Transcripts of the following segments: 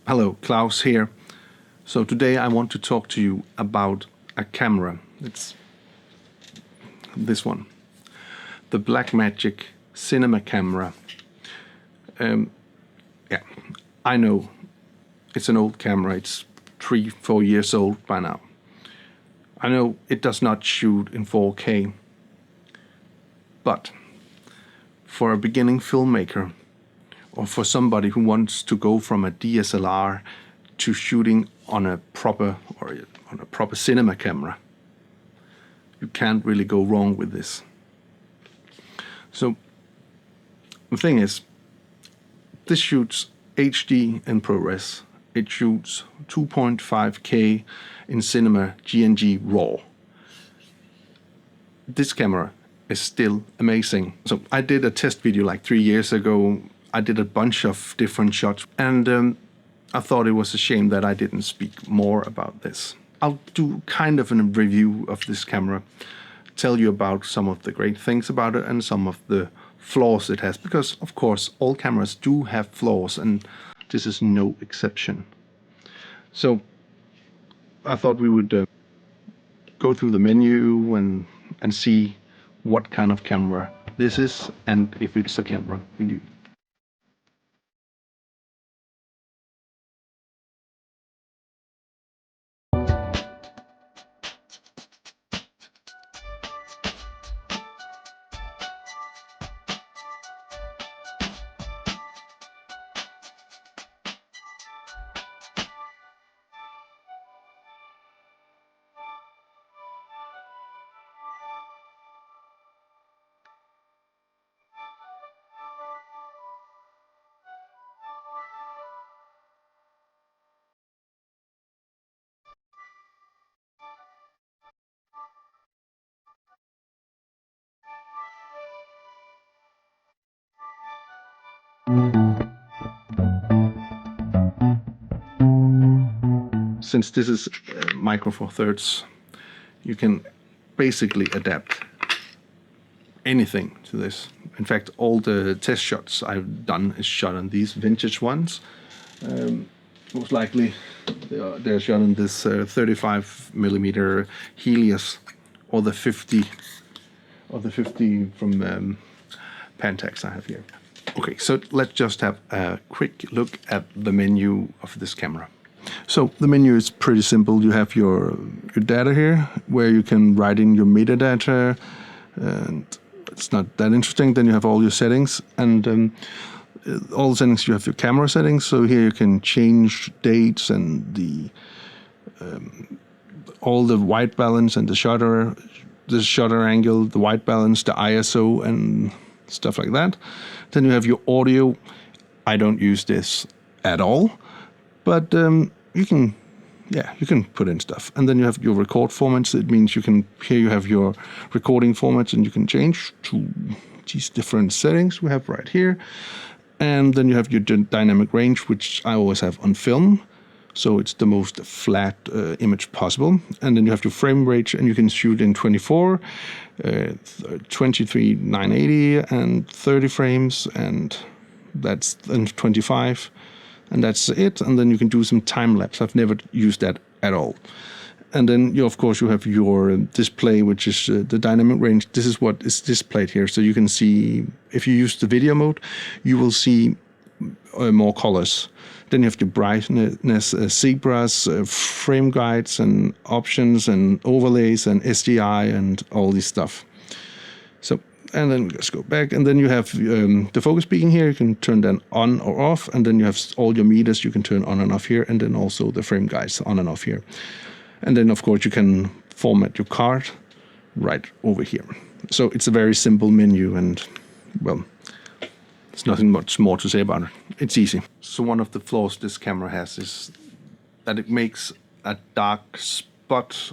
Hello, Klaus here. So today I want to talk to you about a camera. It's this one, the Blackmagic Cinema Camera. Yeah, I know it's an old camera. It's 3-4 years old by now. I know it does not shoot in 4K, but for a beginning filmmaker, or for somebody who wants to go from a DSLR to shooting on a proper cinema camera, you can't really go wrong with this. So the thing is, this shoots HD in ProRes. It shoots 2.5K in cinema GNG RAW. This camera is still amazing. So I did a test video like 3 years ago. I did a bunch of different shots, and I thought it was a shame that I didn't speak more about this. I'll do kind of a review of this camera, tell you about some of the great things about it and some of the flaws it has, because of course all cameras do have flaws, and this is no exception. So I thought we would go through the menu and see what kind of camera this is and if it's a camera we do. Since this is Micro Four Thirds, you can basically adapt anything to this. In fact, all the test shots I've done is shot on these vintage ones. Most likely they're shot on this 35mm Helios, or the 50 from Pentax I have here. Okay, so let's just have a quick look at the menu of this camera. So the menu is pretty simple. You have your data here, where you can write in your metadata, and it's not that interesting. Then you have all your settings, and all the settings. You have your camera settings. So here you can change dates and all the white balance and the shutter angle, the white balance, the ISO, and stuff like that. Then you have your audio. I don't use this at all, but you can put in stuff. And then you have your record formats. It means here you have your recording formats, and you can change to these different settings we have right here. And then you have your dynamic range, which I always have on film. So it's the most flat image possible. And then you have your frame rate, and you can shoot in 24, 23, 980, and 30 frames, and that's then 25. And that's it. And then you can do some time lapse. I've never used that at all. And then of course you have your display, which is the dynamic range. This is what is displayed here. So you can see, if you use the video mode, you will see more colors. Then you have your brightness, zebras, frame guides, and options, and overlays, and SDI, and all this stuff. So, and then let's go back, and then you have the focus peaking here. You can turn that on or off, and then you have all your meters you can turn on and off here, and then also the frame guides on and off here. And then of course you can format your card right over here. So it's a very simple menu, and well, there's nothing much more to say about it. It's easy. So one of the flaws this camera has is that it makes a dark spot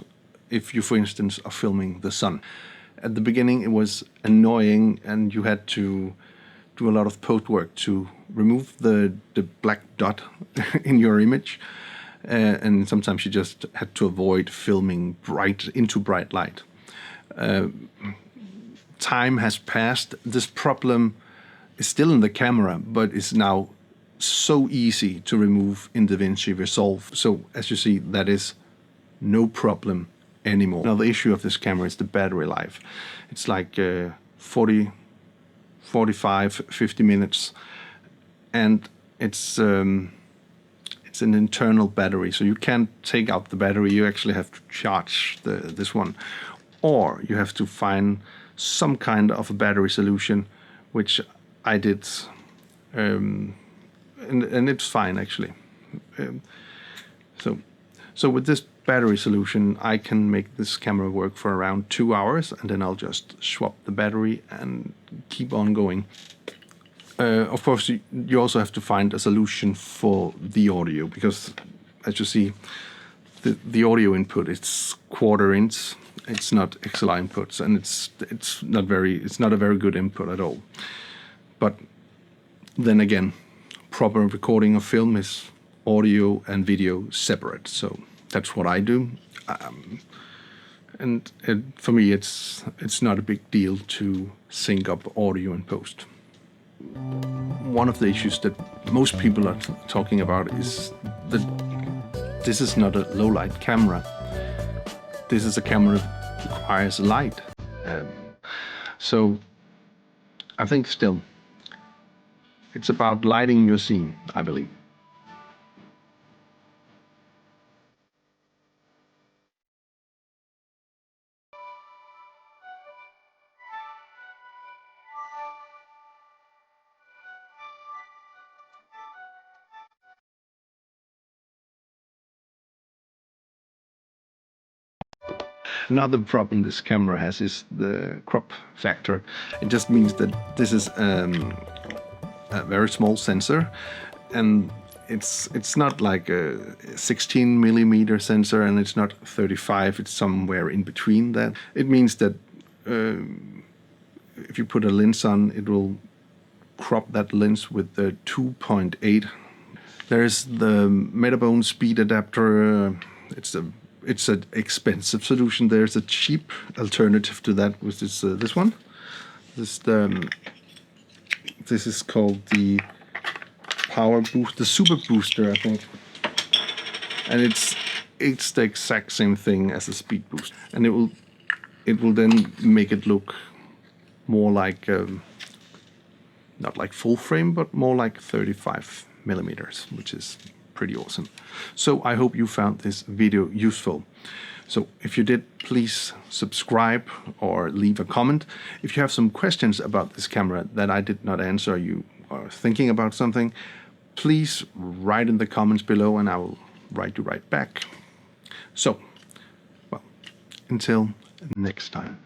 if you, for instance, are filming the sun. At the beginning it was annoying, and you had to do a lot of post work to remove the black dot in your image. And sometimes you just had to avoid filming into bright light. Time has passed. This problem is still in the camera, but is now so easy to remove in DaVinci Resolve. So as you see, that is no problem anymore. Now the issue of this camera is the battery life. It's like 40, 45, 50 minutes, and it's an internal battery, so you can't take out the battery. You actually have to charge this one, or you have to find some kind of a battery solution, which I did, and it's fine actually. So with this battery solution, I can make this camera work for around 2 hours, and then I'll just swap the battery and keep on going. Of course, you also have to find a solution for the audio, because as you see, the audio input, it's 1/4 inch. It's not XLR inputs, and it's not a very good input at all. But then again, proper recording of film is audio and video separate, so that's what I do. And for me, it's not a big deal to sync up audio and post. One of the issues that most people are talking about is that this is not a low light camera. This is a camera that requires light. So I think still it's about lighting your scene, I believe. Another problem this camera has is the crop factor. It just means that this is a very small sensor, and it's not like a 16 millimeter sensor, and it's not 35. It's somewhere in between that. It means that if you put a lens on, it will crop that lens with the 2.8. There's the Metabone speed adapter. It's an expensive solution. There's a cheap alternative to that, which is this one. This is called the Power Boost, the Super Booster, I think. And it's the exact same thing as a speed boost, and it will then make it look more like not like full frame, but more like 35 millimeters, which is pretty awesome. So I hope you found this video useful. So if you did, please subscribe or leave a comment. If you have some questions about this camera that I did not answer, you are thinking about something, please write in the comments below and I will write you right back. So, well, until next time.